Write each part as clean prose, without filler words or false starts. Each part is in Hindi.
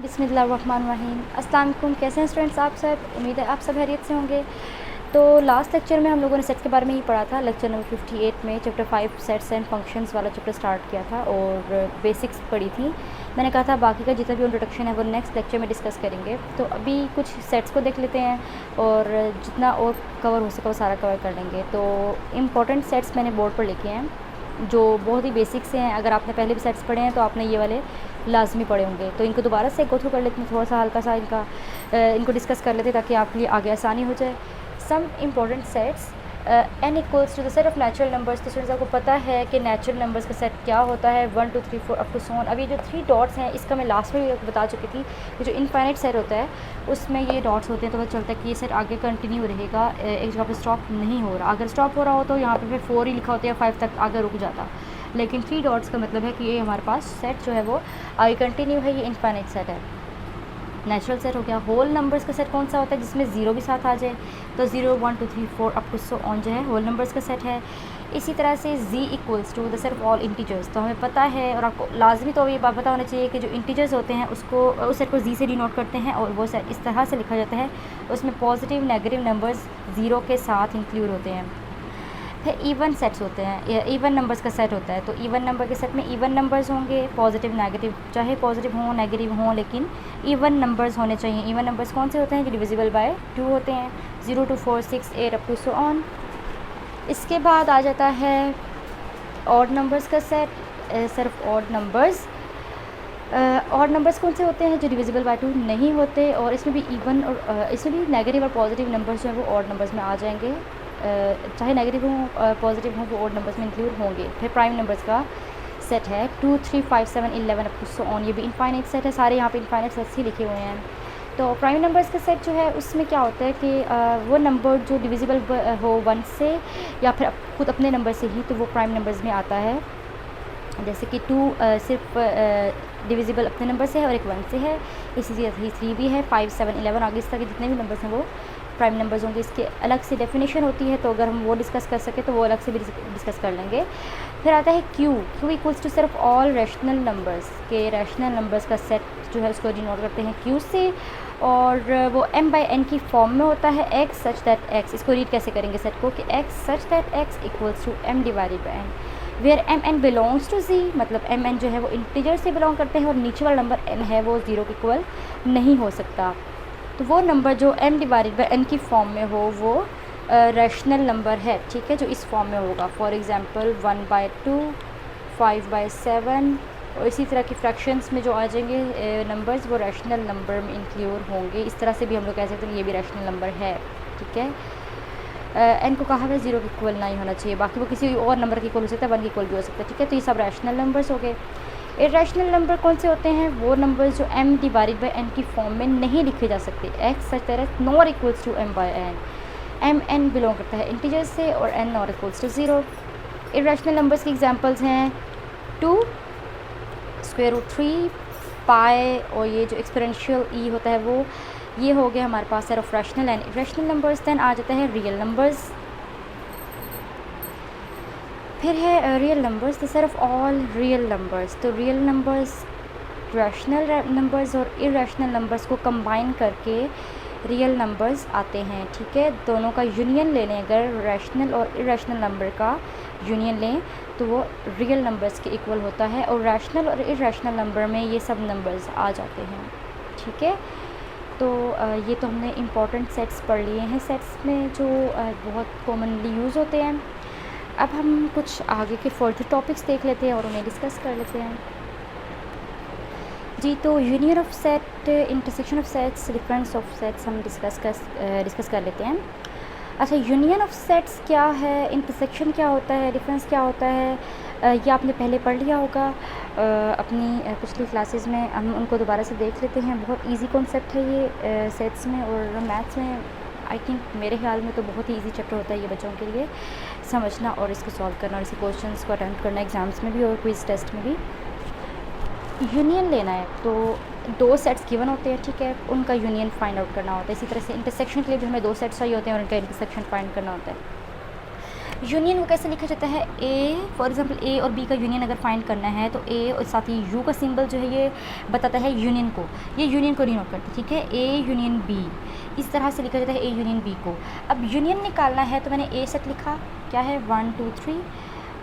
बिस्मिल्लाहिर्रहमानिर्रहीम। अस्सलाम वालेकुम। कैसे हैं स्टूडेंट्स आप सब? उम्मीद है आप सब खैरियत से होंगे। तो लास्ट लेक्चर में हम लोगों ने सेट्स के बारे में ही पढ़ा था। लेक्चर नंबर 58 में चैप्टर 5 सेट्स एंड फंक्शंस वाला चैप्टर स्टार्ट किया था और बेसिक्स पढ़ी थी। मैंने कहा था बाकी का जितना भी इंट्रोडक्शन है वो नेक्स्ट लेक्चर में डिस्कस करेंगे। तो अभी कुछ सेट्स को देख लेते हैं और जितना और कवर हो सका वो सारा कवर कर लेंगे। तो इम्पॉर्टेंट सेट्स मैंने बोर्ड पर लिखे हैं जो बहुत ही बेसिक से हैं। अगर आपने पहले भी सेट्स पढ़े हैं तो आपने ये वाले लाजमी पढ़े होंगे। तो इनको दोबारा से गो थ्रू कर लेते हैं, थोड़ा सा हल्का सा इनको डिस्कस कर लेते हैं ताकि आपके लिए आगे आसानी हो जाए। Some important sets n equals to the set of natural numbers. तो स्टूडेंट्स आपको पता है कि नेचुरल नंबर्स का सेट क्या होता है, 1 2 3 4 अप टू सो ऑन। अब ये जो 3 डॉट्स हैं इसका मैं लास्ट में भी बता चुकी थी कि जो इनफाइनाइट सेट होता है उसमें ये डॉट्स होते हैं तो पता चलता है कि ये सेट आगे कंटिन्यू रहेगा, एक जगह पर स्टॉप नहीं हो रहा। अगर स्टॉप हो रहा हो तो यहाँ पर फिर 4 ही लिखा होता है, 5 तक आगे रुक जाता। लेकिन 3 डॉट्स का मतलब है कि ये हमारे पास सेट जो है वो आगे कंटिन्यू है, ये इनफाइनाइट सेट है। नेचुरल सेट हो गया। होल नंबर्स का सेट कौन सा होता है जिसमें ज़ीरो भी साथ आ जाए, तो 0 1 2 3 4 अप टू सो ऑन जो है होल नंबर्स का सेट है। इसी तरह से z equals to the set of all integers. तो हमें पता है और आपको लाजमी तो ये बात पता होना चाहिए कि जो इंटीजर्स होते हैं उसको उस सेट को z से डिनोट करते हैं और वो सेट इस तरह से लिखा जाता है, उसमें पॉजिटिव नेगेटिव नंबर्स ज़ीरो के साथ इंक्लूड होते हैं। फिर इवन सेट्स होते हैं, इवन नंबर्स का सेट होता है। तो इवन नंबर के सेट में इवन नंबर्स होंगे, पॉजिटिव नेगेटिव, चाहे पॉजिटिव हों नेगेटिव हों लेकिन इवन नंबर्स होने चाहिए। इवन नंबर्स कौन से होते हैं? जो डिविजिबल बाय 2 होते हैं, 0 2 4 6 8 अप टू सो ऑन। इसके बाद आ जाता है ऑड नंबर्स का सेट, सिर्फ ऑड नंबर्स। ऑड नंबर्स कौन से होते हैं? जो डिविजिबल बाय 2 नहीं होते। और इसमें भी इवन और इसमें भी नेगेटिव और पॉजिटिव नंबर्स जो है वो ऑड नंबर्स में आ जाएंगे, चाहे नेगेटिव हों पॉजिटिव हों वो ऑड नंबर्स में इंक्लूड होंगे। फिर प्राइम नंबर्स का सेट है 2 3 5 7 11 अप टू सो ऑन। ये भी इनफाइनाइट सेट है, सारे यहाँ पे इनफाइनाइट सेट्स ही लिखे हुए हैं। तो प्राइम नंबर्स का सेट जो है उसमें क्या होता है कि वो नंबर जो डिविजिबल हो 1 से या फिर खुद अपने नंबर से ही, तो वो प्राइम नंबर्स में आता है। जैसे कि 2 सिर्फ डिविजिबल अपने नंबर से है और एक 1 से है। इसी तरह 3 भी है, 5 7 11 आगे इस तरह के जितने भी नंबर्स हैं वो प्राइम नंबर्स होंगे। इसके अलग से डेफिनेशन होती है, तो अगर हम वो डिस्कस कर सकें तो वो अलग से भी डिस्कस कर लेंगे। फिर आता है क्यू इक्वल्स टू सिर्फ ऑल रैशनल नंबर्स के रैशनल नंबर्स का सेट जो है उसको डिनोट करते हैं क्यू से, और वो m/n की फॉर्म में होता है। x सच दैट x, इसको रीड कैसे करेंगे सेट को कि x such that x equals to m divided by n, where mn belongs to z, मतलब mn जो है वो इंटीजर से बिलोंग करते हैं और नीचे वाला नंबर n है वो 0 के इक्वल नहीं हो सकता। तो वो नंबर जो m डिवाइडेड बाई n की फॉर्म में हो वो रैशनल नंबर है, ठीक है, जो इस फॉर्म में होगा। फॉर एग्ज़ाम्पल 1/2 5/7 और इसी तरह की फ्रैक्शंस में जो आ जाएंगे नंबर्स वो रैशनल नंबर में इंक्लूड होंगे। इस तरह से भी हम लोग कह सकते हैं ये भी रैशनल नंबर है, ठीक है। n को कहा है 0 के इक्वल नहीं होना चाहिए, बाकी वो किसी और नंबर के इक्वल हो सकता है, 1 के इक्वल भी हो सकता है, ठीक है। तो ये सब रैशनल नंबर्स हो गए। इरेशनल नंबर कौन से होते हैं? वो नंबर्स जो m डिवाइडेड बाई n की फॉर्म में नहीं लिखे जा सकते। x such that not equals to m/n, m/n belong करता है इंटीजर से और n not equals to 0। Irrational numbers की एग्जांपल्स हैं 2 √3 पाई, और ये जो एक्सपोनेंशियल e होता है वो ये हो गया हमारे पास set of rational and irrational numbers. Then आ जाता है रियल नंबर्स। फिर है real numbers, the set of all real numbers. तो रियल नंबर्स रैशनल नंबर्स और इरेशनल नंबर्स को कंबाइन करके रियल नंबर्स आते हैं, ठीक है। दोनों का यूनियन ले लें, अगर रैशनल और इरेशनल नंबर का यूनियन लें तो वो रियल नंबर्स के इक्वल होता है, और रैशनल और इरेशनल नंबर में ये सब नंबर्स आ जाते हैं, ठीक है। तो ये तो हमने इम्पॉर्टेंट सेट्स पढ़ लिए हैं, सेट्स में जो बहुत कॉमनली यूज़ होते हैं। अब हम कुछ आगे के फर्दर टॉपिक्स देख लेते हैं और उन्हें डिस्कस कर लेते हैं जी। तो union of set, intersection of sets, difference of sets हम डिस्कस कर लेते हैं। अच्छा, यूनियन ऑफ सेट्स क्या है, इंटरसेक्शन क्या होता है, डिफरेंस क्या होता है, ये आपने पहले पढ़ लिया होगा अपनी पिछली क्लासेस में। हम उनको दोबारा से देख लेते हैं। बहुत इजी कॉन्सेप्ट है ये सेट्स में और मैथ्स में। आई थिंक मेरे ख्याल में तो बहुत ही इजी चैप्टर होता है ये बच्चों के लिए समझना और इसको सॉल्व करना और इसे क्वेश्चंस को अटेम्प्ट करना एग्ज़ाम्स में भी और क्विज़ टेस्ट में भी। यूनियन लेना है तो 2 सेट्स गिवन होते हैं, ठीक है, उनका यूनियन फाइंड आउट करना होता है। इसी तरह से इंटरसेक्शन के लिए भी हमें 2 सेट्स चाहिए होते हैं और उनका इंटरसेक्शन फाइंड करना होता है। यूनियन को कैसे लिखा जाता है, ए फॉर एग्जांपल ए और बी का यूनियन अगर फाइंड करना है तो ए और साथ ही यू का सिंबल जो है ये बताता है यूनियन को, ये यूनियन को डिनोट करता है, ठीक है। ए यूनियन बी, इस तरह से लिखा जाता है ए यूनियन बी को। अब यूनियन निकालना है तो मैंने ए सेट लिखा, क्या है 1 2 3,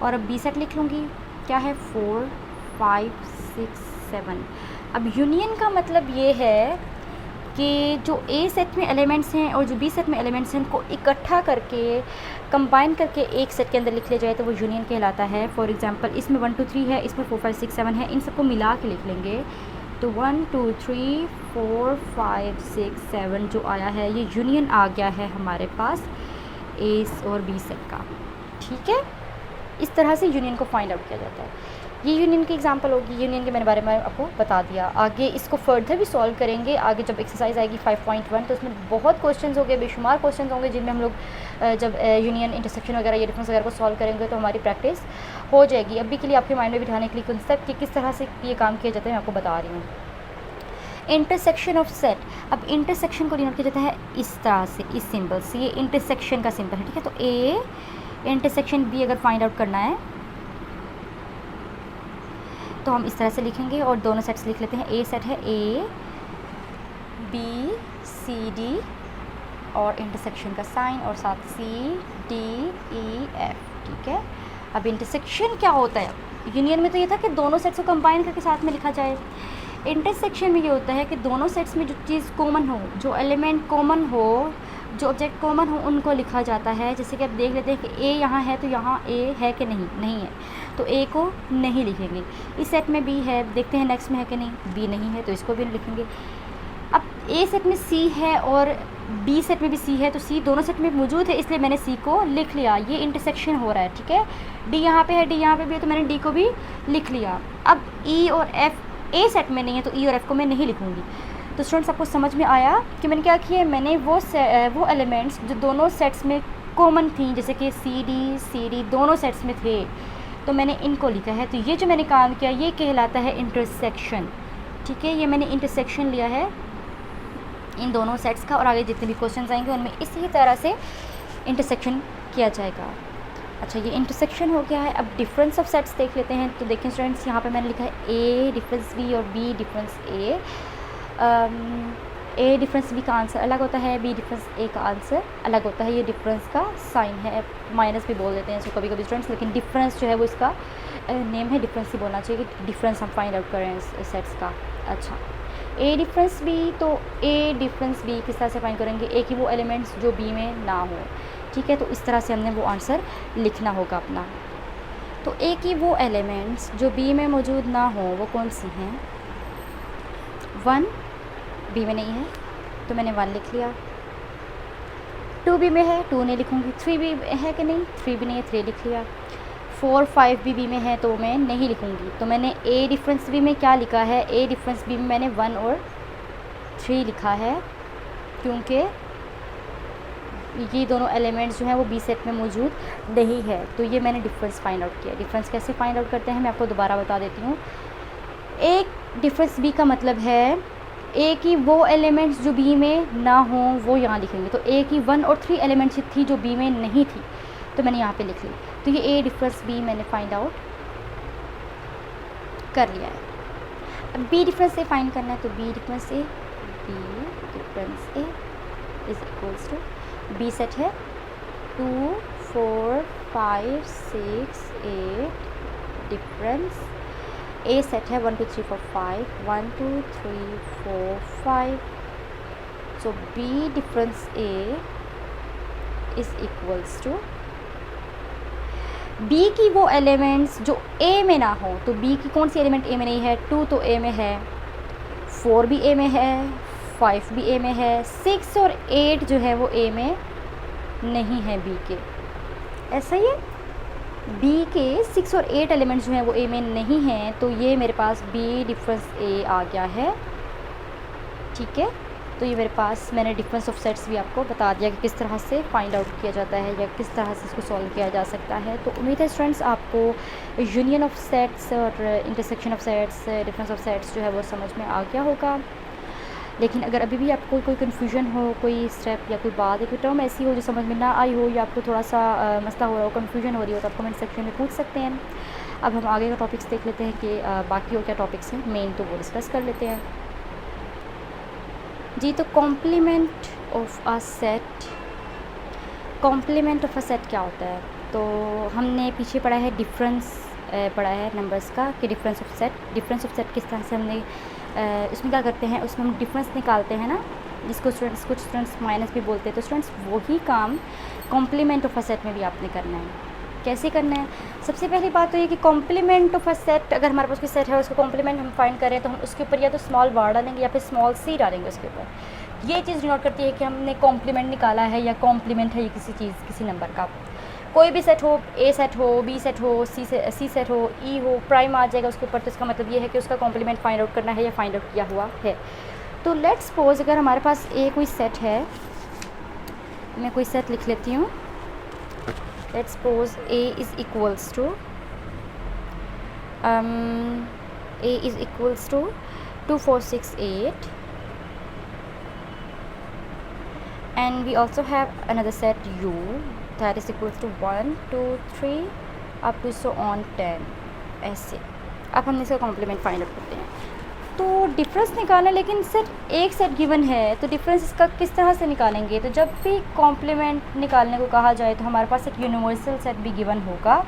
और अब बी सेट लिख लूँगी, क्या है 4 5 6 7। अब यूनियन का मतलब ये है कि जो ए सेट में एलिमेंट्स हैं और जो बी सेट में एलिमेंट्स हैं उनको इकट्ठा करके कंबाइन करके एक सेट के अंदर लिख लिया जाए तो वो यूनियन कहलाता है। फॉर एग्जांपल इसमें 1 2 3 है, इसमें 4 5 6 7 है, इन सबको मिला के लिख लेंगे तो 1 2 3 4 5 6 7 जो आया है ये यूनियन आ गया है हमारे पास ए और बी सेट का, ठीक है। इस तरह से यूनियन को फाइंड आउट किया जाता है। ये यूनियन की एग्जांपल होगी, यूनियन के बारे में आपको बता दिया। आगे इसको फर्दर भी सॉल्व करेंगे, आगे जब एक्सरसाइज आएगी 5.1 तो उसमें बहुत क्वेश्चंस होंगे, बेशुमार क्वेश्चंस होंगे जिनमें हम लोग जब यूनियन इंटरसेक्शन वगैरह या डिफरेंस वगैरह को सॉल्व करेंगे तो हमारी प्रैक्टिस हो जाएगी। अभी के लिए आपके माइंड में बिठाने के लिए कंसेप्ट कि किस तरह से ये काम किया जाता है मैं आपको बता रही हूँ। इंटरसेक्शन ऑफ सेट, अब इंटरसेक्शन को डिनोट किया जाता है इस तरह से, इस सिंबल से, ये इंटरसेक्शन का सिंबल है, ठीक है। तो ए इंटरसेक्शन बी अगर फाइंड आउट करना है तो हम इस तरह से लिखेंगे और दोनों सेट्स लिख लेते हैं। ए सेट है ए बी सी डी और इंटरसेक्शन का साइन और साथ सी डी ई एफ, ठीक है। अब इंटरसेक्शन क्या होता है, यूनियन में तो ये था कि दोनों सेट्स को कंबाइन करके साथ में लिखा जाए। इंटरसेक्शन में ये होता है कि दोनों सेट्स में जो चीज़ कॉमन हो, जो एलिमेंट कॉमन हो, जो ऑब्जेक्ट कॉमन हो उनको लिखा जाता है। जैसे कि आप देख लेते हैं कि ए यहाँ है तो यहाँ ए है कि नहीं, नहीं है तो ए को नहीं लिखेंगे। इस सेट में बी है, देखते हैं नेक्स्ट में है कि नहीं, बी नहीं है तो इसको भी लिखेंगे। अब ए सेट में सी है और बी सेट में भी सी है तो सी दोनों सेट में मौजूद है इसलिए मैंने सी को लिख लिया, ये इंटरसेक्शन हो रहा है, ठीक है। डी यहाँ पे है, डी यहाँ पे भी है तो मैंने डी को भी लिख लिया। अब ई और एफ ए सेट में नहीं है तो ई और एफ को मैं नहीं लिखूँगी। तो स्टूडेंट्स आपको समझ में आया कि मैंने क्या किया, मैंने वो एलिमेंट्स जो दोनों सेट्स में कॉमन थी, जैसे कि सी डी दोनों सेट्स में थे तो मैंने इनको लिखा है। तो ये जो मैंने काम किया ये कहलाता है इंटरसेक्शन, ठीक है। ये मैंने इंटरसेक्शन लिया है इन दोनों सेट्स का और आगे जितने भी क्वेश्चंस आएंगे उनमें इसी तरह से इंटरसेक्शन किया जाएगा। अच्छा, ये इंटरसेक्शन हो गया है। अब डिफरेंस ऑफ सेट्स देख लेते हैं। तो देखिए स्टूडेंट्स, यहाँ पे मैंने लिखा है ए डिफरेंस बी और बी डिफरेंस ए डिफरेंस बी का आंसर अलग होता है, बी डिफरेंस ए का आंसर अलग होता है। ये डिफरेंस का साइन है, माइनस भी बोल देते हैं इसको कभी कभी स्टूडेंट्स, लेकिन डिफरेंस जो है वो इसका नेम है, डिफरेंस ही बोलना चाहिए कि डिफरेंस हम फाइंड आउट करें इस सेट्स का। अच्छा, ए डिफरेंस बी, तो ए डिफरेंस बी किस तरह से फाइंड करेंगे, ए की वो एलिमेंट्स जो बी में ना हो, ठीक है। तो इस तरह से हमने वो आंसर लिखना होगा अपना। तो ए की वो एलिमेंट्स जो बी में मौजूद ना हो वो कौन सी हैं, 1 बी में नहीं है तो मैंने 1 लिख लिया, 2 बी में है 2 नहीं लिखूँगी, 3 बी है कि नहीं, 3 भी नहीं है 3 लिख लिया, 4 5 भी बी में है तो मैं नहीं लिखूँगी। तो मैंने ए डिफरेंस बी में क्या लिखा है, ए डिफरेंस बी में मैंने 1 और 3 लिखा है क्योंकि ये दोनों एलिमेंट्स जो हैं वो बी सेट में मौजूद नहीं है। तो ये मैंने डिफरेंस फाइंड आउट किया। डिफरेंस कैसे फाइंड आउट करते हैं मैं आपको दोबारा बता देती हूँ। एक डिफरेंस बी का मतलब है ए की वो एलिमेंट्स जो बी में ना हो वो यहाँ लिखेंगे। तो ए की 1 और 3 एलिमेंट्स थी जो बी में नहीं थी तो मैंने यहाँ पे लिख ली। तो ये ए डिफरेंस बी मैंने फाइंड आउट कर लिया है। अब बी डिफरेंस ए फाइंड करना है तो B difference A is equals to, B set है 2 4 5 6 8, डिफरेंस ए सेट है 1 2 3 4 5 1 2 3 4 5। So B difference A is equals to, B की वो एलिमेंट्स जो ए में ना हो, तो बी की कौन सी एलिमेंट ए में नहीं है, 2 तो ए में है, 4 भी ए में है, 5 भी ए में है, 6 और 8 जो है वो ए में नहीं है बी के। ऐसा ही है, बी के 6 और 8 एलिमेंट्स जो हैं वो ए में नहीं हैं तो ये मेरे पास बी डिफरेंस ए आ गया है, ठीक है। तो ये मेरे पास, मैंने डिफरेंस ऑफ सेट्स भी आपको बता दिया कि किस तरह से फाइंड आउट किया जाता है या किस तरह से इसको सॉल्व किया जा सकता है। तो उम्मीद है स्टूडेंट्स आपको यूनियन ऑफ सेट्स और intersection of sets, difference of sets जो है वो समझ में आ गया होगा। लेकिन अगर अभी भी आपको कोई कन्फ्यूजन हो, कोई स्टेप या कोई बात या कोई टर्म ऐसी हो जो समझ में ना आई हो, या आपको थोड़ा सा मसला हो रहा हो, कन्फ्यूजन हो रही हो, तो आप कमेंट सेक्शन में पूछ सकते हैं। अब हम आगे का टॉपिक्स देख लेते हैं कि बाकी और क्या टॉपिक्स हैं मेन, तो वो डिस्कस कर लेते हैं जी। तो complement of a set, complement of a set क्या होता है? तो हमने पीछे पढ़ा है डिफरेंस, पढ़ा है नंबर्स का कि difference of set, difference of set किस तरह से हमने इसमें क्या करते हैं, उसमें हम डिफरेंस निकालते हैं ना, जिसको स्टूडेंट्स, कुछ स्टूडेंट्स माइनस भी बोलते हैं। तो स्टूडेंट्स वही काम कॉम्प्लीमेंट ऑफ अ सेट में भी आपने करना है। कैसे करना है? सबसे पहली बात तो ये कि कॉम्प्लीमेंट ऑफ अ सेट, अगर हमारे पास कोई सेट है उसका कॉम्प्लीमेंट हम फाइंड करें तो हम उसके ऊपर या तो स्मॉल बार डालेंगे या फिर स्मॉल सी डालेंगे उसके ऊपर। ये चीज़ डिनोट करती है कि हमने कॉम्प्लीमेंट निकाला है या कॉम्प्लीमेंट है ये किसी चीज़, किसी नंबर का। कोई भी सेट हो, ए सेट हो, बी सेट हो, सी सेट हो, ई हो, प्राइम आ जाएगा उसके ऊपर, तो इसका मतलब ये है कि उसका कॉम्प्लीमेंट फाइंड आउट करना है या फाइंड आउट किया हुआ है। तो लेट्स सपोज अगर हमारे पास ए कोई सेट है, मैं कोई सेट लिख लेती हूँ। Let's suppose A is equals to A 2 4 6 8, and we also have another set U that is equals to 1 2 3 up to so on 10 ऐसे। अब हम इसका कॉम्प्लीमेंट फाइंड आउट करते हैं। तो डिफरेंस निकालना, लेकिन सिर्फ एक सेट गिवन है तो डिफरेंस इसका किस तरह से निकालेंगे? तो जब भी कॉम्प्लीमेंट निकालने को कहा जाए तो हमारे पास एक यूनिवर्सल सेट भी गिवन होगा,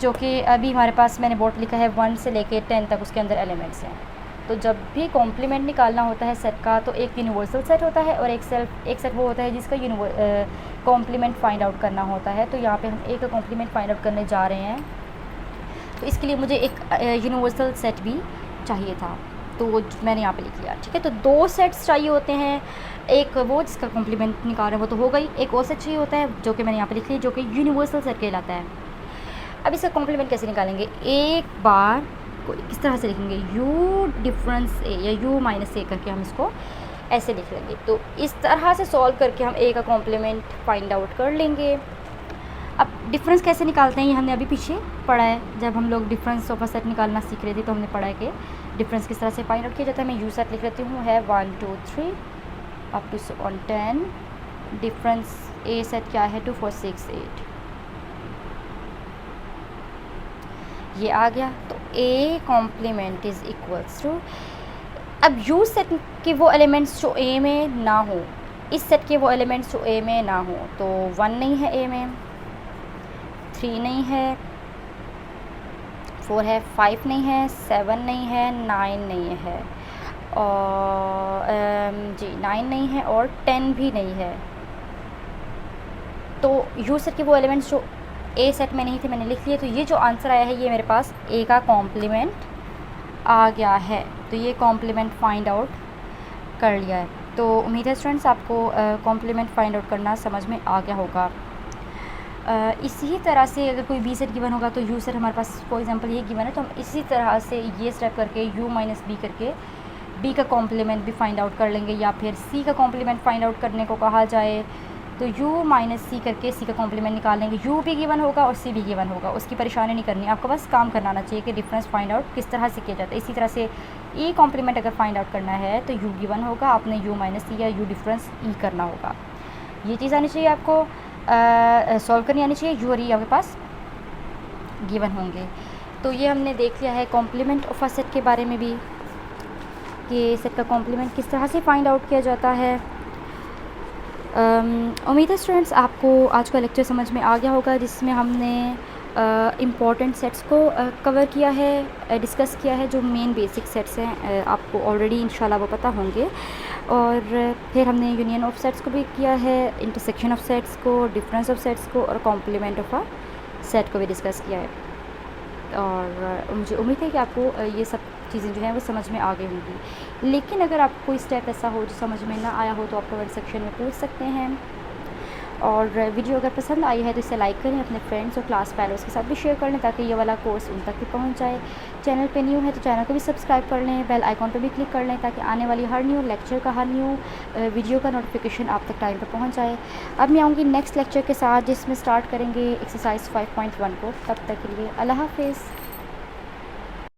जो कि अभी हमारे पास मैंने बोर्ड लिखा है 1 से लेके 10 तक उसके अंदर एलिमेंट्स हैं। तो जब भी कॉम्प्लीमेंट निकालना होता है सेट का तो एक यूनिवर्सल सेट होता है और एक सेट वो होता है जिसका कॉम्प्लीमेंट फाइंड आउट करना होता है। तो यहाँ पे हम एक का कॉम्प्लीमेंट फाइंड आउट करने जा रहे हैं, तो इसके लिए मुझे एक यूनिवर्सल सेट भी चाहिए था, तो वो मैंने यहाँ पे लिख लिया। ठीक है, तो दो सेट्स चाहिए होते हैं, एक वो जिसका कॉम्प्लीमेंट निकाल रहे हैं वो तो हो गई, एक और सेट चाहिए होता है जो कि मैंने यहाँ पे लिख लिया, जो कि यूनिवर्सल सेट कहलाता है। अब इसका कॉम्प्लीमेंट कैसे निकालेंगे? एक बार किस तरह से लिखेंगे? u डिफरेंस a या u माइनस a करके हम इसको ऐसे लिख लेंगे। तो इस तरह से सॉल्व करके हम a का कॉम्प्लीमेंट फाइंड आउट कर लेंगे। अब डिफरेंस कैसे निकालते हैं ये हमने अभी पीछे पढ़ा है, जब हम लोग डिफरेंस ऑफ अ सेट निकालना सीख रहे थे तो हमने पढ़ा है कि डिफरेंस किस तरह से फाइंड आउट किया जाता है। मैं u सेट लिख लेती हूँ, है 1 2 3 up to 10। Difference a set क्या है? 2 4 6 8, ये आ गया। तो a complement is equals to, अब u सेट के वो एलिमेंट्स जो a में ना हो, इस सेट के वो एलिमेंट्स जो a में ना हो, तो 1 नहीं है a में, 3 नहीं है, 4 है, 5 नहीं है, 7 नहीं है, 9 नहीं है, और 9 नहीं है और 10 भी नहीं है। तो u सेट के वो एलिमेंट्स जो ए सेट में नहीं थे मैंने लिख लिए। तो ये जो आंसर आया है ये मेरे पास ए का कॉम्प्लीमेंट आ गया है। तो ये कॉम्प्लीमेंट फाइंड आउट कर लिया है। तो उम्मीद है स्टूडेंट्स आपको कॉम्प्लीमेंट फाइंड आउट करना समझ में आ गया होगा। इसी तरह से अगर कोई बी सेट गिवन होगा तो यू सेट हमारे पास फॉर एग्जांपल ये गिवन है, तो हम इसी तरह से ये स्टेप करके यू माइनस बी करके बी का कॉम्प्लीमेंट भी फाइंड आउट कर लेंगे। या फिर सी का कॉम्प्लीमेंट फाइंड आउट करने को कहा जाए तो u माइनस सी करके सी का कॉम्प्लीमेंट निकाल लेंगे। u भी गिवन होगा और c भी गिवन होगा, उसकी परेशानी नहीं करनी, आपको बस काम करना आना चाहिए कि डिफरेंस फाइंड आउट किस तरह से किया जाता है। इसी तरह से e कॉम्प्लीमेंट अगर फाइंड आउट करना है तो u गिवन होगा, आपने u माइनस सी या u डिफरेंस e करना होगा। ये चीज़ आनी चाहिए आपको, सॉल्व करनी आनी चाहिए। u और e आपके पास गिवन होंगे। तो ये हमने देख लिया है कॉम्प्लीमेंट ऑफ अ सेट के बारे में भी कि सेट का कॉम्प्लीमेंट किस तरह से फाइंड आउट किया जाता है। उम्मीद है स्टूडेंट्स आपको आज का लेक्चर समझ में आ गया होगा, जिसमें हमने इम्पॉर्टेंट सेट्स को कवर किया है, डिस्कस किया है। जो मेन बेसिक सेट्स हैं आपको ऑलरेडी इंशाल्लाह वो पता होंगे। और फिर हमने यूनियन ऑफ सेट्स को भी किया है, इंटरसेक्शन ऑफ सेट्स को, डिफरेंस ऑफ सेट्स को और कॉम्प्लीमेंट ऑफ अ सेट को भी डिस्कस किया है। और मुझे उम्मीद है कि आपको ये सब चीज़ें जो हैं वो समझ में आ गई होंगी। लेकिन अगर आपको कोई स्टेप ऐसा हो जो समझ में ना आया हो तो आप कमेंट सेक्शन में पूछ सकते हैं। और वीडियो अगर पसंद आई है तो इसे लाइक करें, अपने फ्रेंड्स और क्लास फेलोज़ के साथ भी शेयर कर लें ताकि ये वाला कोर्स उन तक भी पहुंच जाए। चैनल पे न्यू है तो चैनल को भी सब्सक्राइब कर लें, बेल आइकॉन पर भी क्लिक कर लें ताकि आने वाली हर न्यू लेक्चर का, हर न्यू वीडियो का नोटिफिकेशन आप तक टाइम पर पहुँच जाए। अब मैं आऊँगी नेक्स्ट लेक्चर के साथ जिसमें स्टार्ट करेंगे एक्सरसाइज 5.1 को। तब तक के लिए अल्लाह हाफिज़।